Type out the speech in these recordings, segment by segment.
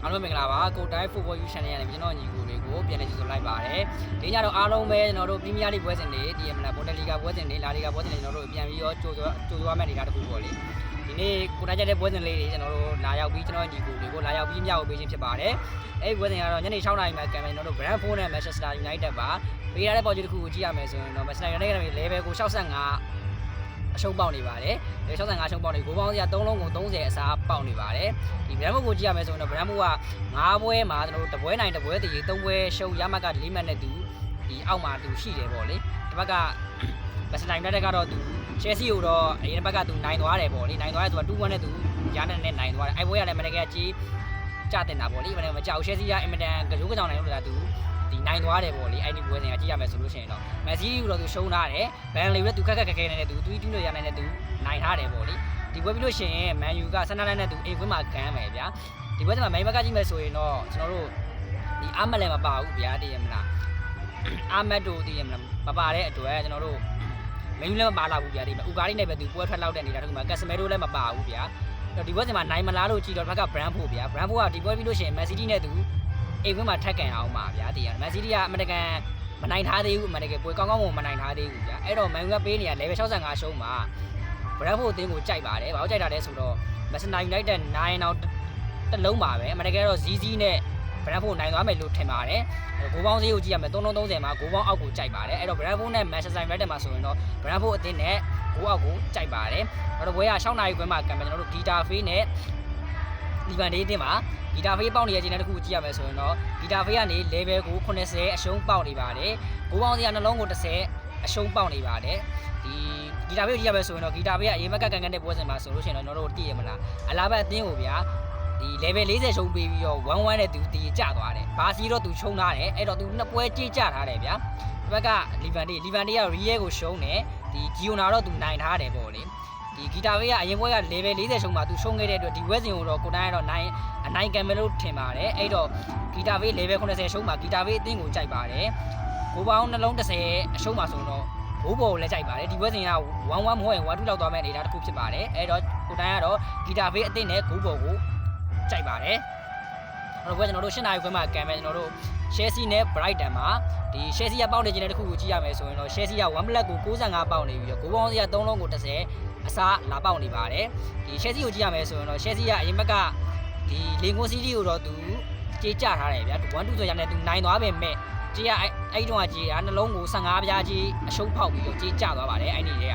အားလုံးမင်္ဂလာပါကိုတိုင်း football you channel ရတယ်ကျွန်တော်ညီကိုတွေကိုပြန်လည်ကြိုဆိုလိုက်ပါတယ်ဒီညတော့အားလုံးပဲကျွန်တော်တို့ Premier League ပွဲစဉ်တွေဒီမလား Bundesliga ပွဲစဉ်တွေ La Liga ပွဲစဉ်တွေကျွန်တော်တို့ပြန်ပြီးတော့ကြိုဆိုရမယ့်အနေအထားတစ်ခုပေါ့လေဒီနေ့ကိုတိုင်းကျတဲ့ပွဲစဉ်လေးတွေကျွန်တော်တို့လာရောက်ပြီးကျွန်တော်ညီကိုတွေကိုလာရောက်ပြီးမြောက်ပေးခြင်းဖြစ်ပါတယ်အဲ့ဒီပွဲစဉ်ကတော့ညနေ6:00 နာရီမှာကံမယ်ကျွန်တော်တို့ Brentford နဲ့ Manchester United ပါပေးရတဲ့ပေါ်ကြီးတစ်ခုကိုကြည့်ရမယ်ဆိုရင်တော့ Manchester United ရဲ့ level ကို65အရှုံးပေါက်နေပါတယ်။65ရှုံးပေါက်နေဂိုးပေါင်းစရာ3လုံးကို30အစားပေါက်နေပါတယ်။ဒီ Brentford ကိုကြည့်ရမယ်ဆိုရင်တော့ Brentford က9ပွဲမှာကျွန်တော်တို့တပွဲနိုင်တပွဲတည်3ပွဲရှုံးရမှတ်က4မှတ်နဲ့တူဒီအောက်မှာတူရှိတယ်ပေါ့လေ။ဒီဘက်က Manchester United ကတော့သူ Chelsea ကိုတော့အရင်ဘက်ကသူနိုင်သွားတယ်ပေါ့လေ။နိုင်သွားတယ်ဆိုတာ2-1နဲ့သူကြားနဲ့နိုင်သွားတယ်။အဲ့ပွဲကလည်းမနေ့ကကြီးကြတင်တာပေါ့လေ။မနေ့ကမကြောက် Chelsea ကအင်မတန်ကြောက်နိုင်လို့လားသူဒီနိုင်သွားတယ်ပေါ့လေအဲ့ဒီပွဲစဉ်ကကြည့်ရမယ်ဆိုလို့ရှိရင်တော့မက်ဆီကိုတော့သူရှုံးထားတယ်ဘန်လီကသူခက်ခဲနေတဲ့သူ3-2နဲ့ရနိုင်တဲ့သူနိုင်ထားတယ်ပေါ့လေဒီပွဲပြီးလို့ရှိရင်မန်ယူကဆန္ဒလိုက်နဲ့သူအိမ်ကွင်းမှာကမ်းမယ်ဗျာဒီပွဲစဉ်မှာမိန်းမကကြည့်မယ်ဆိုရင်တော့ကျွန်တော်တို့ဒီအာမက်လည်းမပါဘူးဗျာတည်ရမလားအာမက်တို့တည်ရမလားမပါတဲ့အတွက်ကျွန်တော်တို့မင်းလည်းမပါလာဘူးဗျာဒီဥကာရီနဲ့ပဲသူပွဲထွက်လောက်တဲ့နေတာတခုမှာကက်စမဲတို့လည်းမပါဘူးဗျာဒီပွဲစဉ်မှာနိုင်မလားလို့ကြည့်တော့ဘက်က Brentford ဗျာ Brentford ကဒီပွဲပြီးလို့ရှိရင်မက်ဆီနဲ့သူအိမ်ကွင်းမှာထက်ကန်အောင်ပါဗျာတည်ရမက်ဆီကအမေရိကန်မနိုင်ထားသေးဘူးအမေရိကန်ပွဲကောင်းမနိုင်ထားသေးဘူးဗျာအဲ့တော့မန်ယူကပေးနေရ level 65ရှုံးမှာ Brentford အသင်းကိုကြိုက်ပါတယ်ဘာလို့ကြိုက်တာလဲဆိုတော့ Manchester United 9အောင်တစ်လုံးပါပဲအမေရိကန်တော့ ZZ နဲ့ Brentford နိုင်သွားမယ်လို့ထင်ပါတယ်ဂိုးပေါင်းဈေးကိုကြည့်ရမယ်3-30မှာဂိုးပေါင်းအောက်ကိုကြိုက်ပါတယ်အဲ့တော့ Brentford နဲ့ Manchester United မှာဆိုရင်တော့ Brentford အသင်းနဲ့ဂိုးအောက်ကိုကြိုက်ပါတယ်အဲ့တော့ဘွဲက6နာရီခွဲမှာကံမယ်ကျွန်တော်တို့ Gita Fee နဲ့ Livan Day အသင်းမှာဂီတာဖေးပေါက်နေတဲ့ချိန်တစ်ခုကြည့်ရမယ်ဆိုရင်တော့ဂီတာဖေးကနေ level ကို80အရှုံးပေါက်နေပါတယ်။ဂိုးပေါင်းစရာနှလုံးကို30အရှုံးပေါက်နေပါတယ်။ဒီဂီတာဖေးကိုကြည့်ရမယ်ဆိုရင်တော့ဂီတာဖေးကအရင်ဘက်ကကန်တဲ့ပွဲစဉ်မှာဆိုလို့ရှိရင်တော့ကျွန်တော်တို့တည်ရမလား။အလားဘက်အသင်းကိုဗျာဒီ level 40ရှုံးပေးပြီးတော့1-1နဲ့သူတည်ကျသွားတယ်။ဘာစီတော့သူရှုံးထားတယ်။အဲ့တော့သူနှစ်ပွဲကြေးကျထားတယ်ဗျာ။ဒီဘက်က Livan Day က Real ကိုရှုံးတယ်။ဒီ Giona တော့သူနိုင်ထားတယ်ပေါ့လေ။ဒီဂီတာဖေးကအရင်ပွဲက level 40ရှုံးမှာသူရှုံးခဲ့တဲ့အတွက်ဒီဝက်စင်ကိုတော့ကိုတိုင်းကတော့အနိုင်ကံမယ်လို့ထင်ပါတယ်အဲ့တော့ဂီတာဖေး level 80ရှုံးမှာဂီတာဖေးအသင်းကိုကြိုက်ပါတယ်ဂိုးပေါင်းနှလုံး30အရှုံးမှာဆိုတော့ဘိုးဘော်ကိုလည်းကြိုက်ပါတယ်ဒီဝက်စင်က1-1မဟုတ်ရင်1-2လောက်သွားမယ့်အနေအထားတစ်ခုဖြစ်ပါတယ်အဲ့တော့ကိုတိုင်းကတော့ဂီတာဖေးအသင်းနဲ့ဂိုးဘော်ကိုကြိုက်ပါတယ်အဲ့တော့ကျွန်တော်တို့8နာရီခွဲမှာကံမယ်ကျွန်တော်တို့ Chelsea နဲ့ Brighton မှာဒီ Chelsea ကပေါက်နေခြင်းတဲ့တစ်ခုကိုကြည့်ရမယ်ဆိုရင်တော့ Chelsea က1 black ကို65ပေါက်နေပြီးတော့ဂိုးပေါင်းစရာ3လုံးကို30အစားလာပေါက်နေပါတယ်ဒီ Chelsea ကိုကြည့်ရမယ်ဆိုရင်တော့ Chelsea ကအရင်ဘက်ကဒီလင်ကိုစီးတီကိုတော့သူကြေးကြထားတယ်ဗျာ1-2ဆိုရတဲ့သူနိုင်သွားပေမဲ့ကြေးကအဲ့တုန်းကကြေးကနှလုံးကို15ပြားကြေးအရှုံးဖောက်ပြီးတော့ကြေးကြသွားပါတယ်အဲ့ဒီတွေ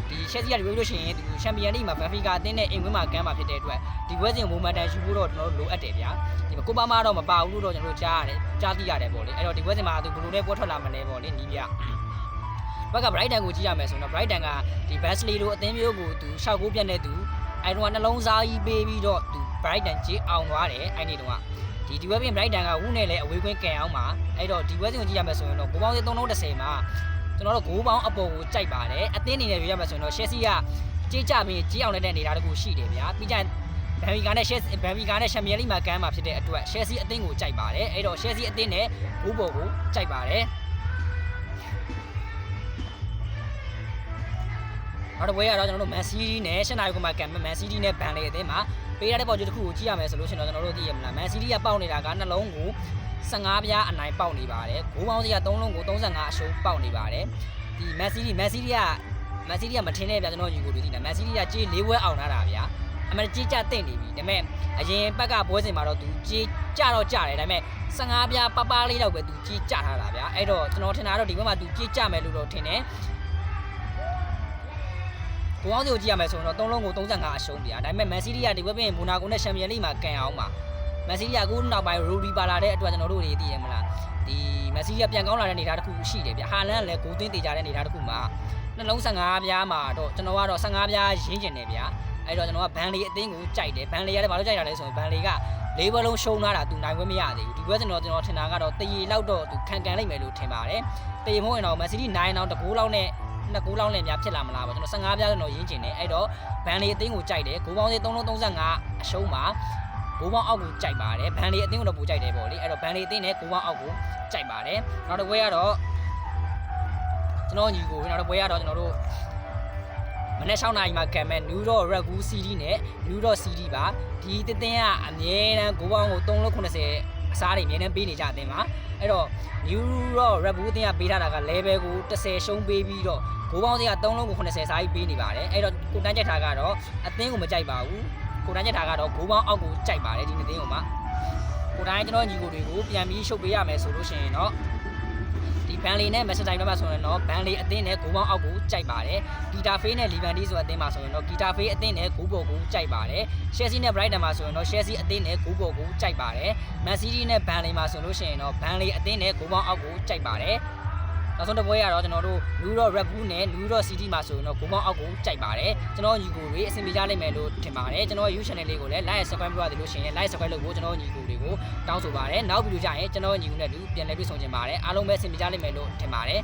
ကဒီ Chelsea ကဒီလို့ရှိရင်သူ Champions League မှာ Benfica အသင်းနဲ့အင်ကွင်းမှာကမ်းမှာဖြစ်တဲ့အတွက်ဒီပွဲစဉ် momentum ယူဖို့တော့ကျွန်တော်တို့လိုအပ်တယ်ဗျာဒီကိုပါမာတော့မပါဘူးလို့တော့ကျွန်တော်တို့ကြားသိရတယ်ပေါ့လေအဲ့တော့ဒီပွဲစဉ်မှာသူဘယ်လိုလဲပွဲထွက်လာမလဲပေါ့လေနီးပြဘက်က Brighton ကိုကြည့်ရမယ်ဆိုတော့ Brighton ကဒီ Basley တို့အသင်းမျိုးကိုသူရှောက်ကိုပြတ်နေသူအဲ့တော့နှလုံးစားကြီးပေးပြီးတော့သူ Brighton ကြီးအောင်သွားတယ်အဲ့ဒီတော့ဒီဝက်ပြင် Brighton ကဝုနဲ့လည်းအဝေးကွင်းကန်အောင်ပါအဲ့တော့ဒီဝက်စင်ကိုကြည့်ရမယ်ဆိုရင်တော့ဂိုးပေါင်း330မှာကျွန်တော်တို့ဂိုးပေါင်းအပေါ်ကိုကြိုက်ပါတယ်အသင်းအနေနဲ့ပြောရမယ်ဆိုရင်တော့ Chelsea ကကြေးကြပြီးကြေးအောင်တဲ့နေတာတခုရှိတယ်ဗျာပြီးကြရင်Benfica နဲ့ Champions League မှာကမ်းမှာဖြစ်တဲ့အတွက် Chelsea အသင်းကိုကြိုက်ပါတယ်အဲ့တော့ Chelsea အသင်းနဲ့ဂိုးပေါ်ကိုကြိုက်ပါတယ်နောက်တစ်ပွဲကတော့ကျွန်တော်တို့ Man City နဲ့8နာရီခွဲမှာကံမယ် Man City နဲ့ Burnley အသင်းမှာပေးရတဲ့ပေါ်ကျတစ်ခုကိုကြည့်ရမယ်ဆိုလို့ရှိရင်တော့ကျွန်တော်တို့သိရမလား Man City ကပေါက်နေတာကနှလုံးကို15ပြားအနိုင်ပေါက်နေပါတယ်ဂိုးပေါင်းစရာ3လုံးကို35အရှုံးပေါက်နေပါတယ်ဒီ Man City ကမထင်နဲ့ဗျာကျွန်တော်ယူကိုတွေ့သိတယ် Man City ကကြေး၄ပွဲအောင်ထားတာဗျာအမှန်ကြေးကြတင်နေပြီဒါပေမဲ့အရင်ဘက်ကပွဲစဉ်မှာတော့သူကြေးကြတော့ကြတယ်ဒါပေမဲ့15ပြားပပလေးတော့ပဲသူကြေးကြထားတာဗျာအဲ့တော့ကျွန်တော်ထင်တာတော့ဒီဘက်မှာသူကြေးကြမယ်လို့တော့ထင်တယ်ကိုအောင်စီကိုကြည့်ရမယ်ဆိုရင်တော့3လုံးကို35အရှုံးပြဒါပေမဲ့ Man City ကဒီဘက်ပြင်မိုနာကိုနဲ့ Champions League မှာကန်အောင်ပါ Man City ကအခုနောက်ပိုင်း Rodri ပါလာတဲ့အတွက်ကျွန်တော်တို့တွေသိရမလားဒီ Man City ကပြန်ကောင်းလာတဲ့အနေအထားတစ်ခုရှိတယ်ဗျဟာလန်ကလည်းဂိုးသွင်းတေချာတဲ့အနေအထားတစ်ခုမှာနှလုံး15ပြားမှာတော့ကျွန်တော်ကတော့15ပြားရင်းကျင်တယ်ဗျာအဲ့တော့ကျွန်တော်ကဘန်လီအသင်းကိုကြိုက်တယ်ဘန်လီကလည်းဘာလို့ကြိုက်တာလဲဆိုရင်ဘန်လီက၄ဘလုံးရှုံးလာတာသူနိုင်ခွင့်မရသေးဘူးဒီပွဲကျွန်တော်ထင်တာကတော့တရီလောက်တော့သူခံကန်လိုက်မယ်လို့ထင်ပါတယ်တရီမဟုတ်ရင်တော့ Man City 9အောင်တကူလောက်နဲ့2ဂိုးလောက်နဲ့များဖြစ်လာမလားပေါ့ကျွန်တော်15ပြားကျွန်တော်ရင်းကျင်တယ်အဲ့တော့ဘန်လီအသင်းကိုကြိုက်တယ်ဂိုးပေါင်း335အရှုံးမှာဂိုးပေါင်းအောက်ကိုကြိုက်ပါတယ်ဘန်လီအသင်းကိုတော့ပိုကြိုက်တယ်ပေါ့လေအဲ့တော့ဘန်လီအသင်းနဲ့ဂိုးပေါင်းအောက်ကိုကြိုက်ပါတယ်နောက်တစ်ပွဲကတော့ကျွန်တော်ညီကိုနောက်တစ်ပွဲကတော့ကျွန်တော်တို့ မနေ့6နာရီမှာကံမဲ့ New York Red Bull CD နဲ့ New York CD ပါဒီတင်းကအမြဲတမ်းဂိုးပေါင်းကို3.80အစားတွေအမြဲတမ်းပေးနေကြတဲ့အတင်းပါအဲ့တော့ New York Red Bull တင်းကပေးထားတာက level ကို10ရှုံးပေးပြီးတော့ဂိုးပေါင်းစက3.80စားကြီးပေးနေပါတယ်အဲ့တော့ကိုတန်းချက်ထားကတော့အတင်းကိုမကြိုက်ပါဘူးကိုတန်းချက်ထားကတော့ဂိုးပေါင်းအောက်ကိုကြိုက်ပါတယ်ဒီနေ့တင်းကိုမှကိုတိုင်းကျွန်တော်ညီကိုတွေကိုပြန်ပြီးရှုပ်ပေးရမယ်ဆိုလို့ရှိရင်တော့ဒီဘန်လီနဲ့မက်ဆန်တိုင်းဘက်မှာဆိုရင်တော့ဘန်လီအသင်းနဲ့ဂိုးပေါင်းအောက်ကိုကြိုက်ပါတယ်ဂီတာဖေးနဲ့လီဗန်ဒီဆိုတဲ့အသင်းမှာဆိုရင်တော့ဂီတာဖေးအသင်းနဲ့ဂိုးပေါ်ကိုကြိုက်ပါတယ်ရှယ်ဆီနဲ့ဘရိုက်တန်မှာဆိုရင်တော့ရှယ်ဆီအသင်းနဲ့ဂိုးပေါ်ကိုကြိုက်ပါတယ်မန်စီးတီးနဲ့ဘန်လီမှာဆိုလို့ရှိရင်တော့ဘန်လီအသင်းနဲ့ဂိုးပေါင်းအောက်ကိုကြိုက်ပါတယ်နောက်ဆုံးတစ်ပွဲကတော့ကျွန်တော်တို့ New York Red Bull နဲ့ New York City မှာဆိုရင်တော့ဂိုးပေါင်းအောက်ကိုကြိုက်ပါတယ်ကျွန်တော်ညီကိုတွေအဆင်ပြေကြလိမ့်မယ်လို့ထင်ပါတယ်ကျွန်တော် YouTube channel လေးကိုလည်း like subscribe လုပ်ရတယ်လို့ရှိရင် like subscribe လုပ်ဖို့ကျွန်တော်ညီကိုတွေကိုတောင်းဆိုပါတယ်နောက်ဗီဒီယိုကြရင်ကျွန်တော်ညီကိုနဲ့တူပြန်လည်တွေ့ဆုံကြပါတယ်အားလုံးပဲအဆင်ပြေကြလိမ့်မယ်လို့ထင်ပါတယ်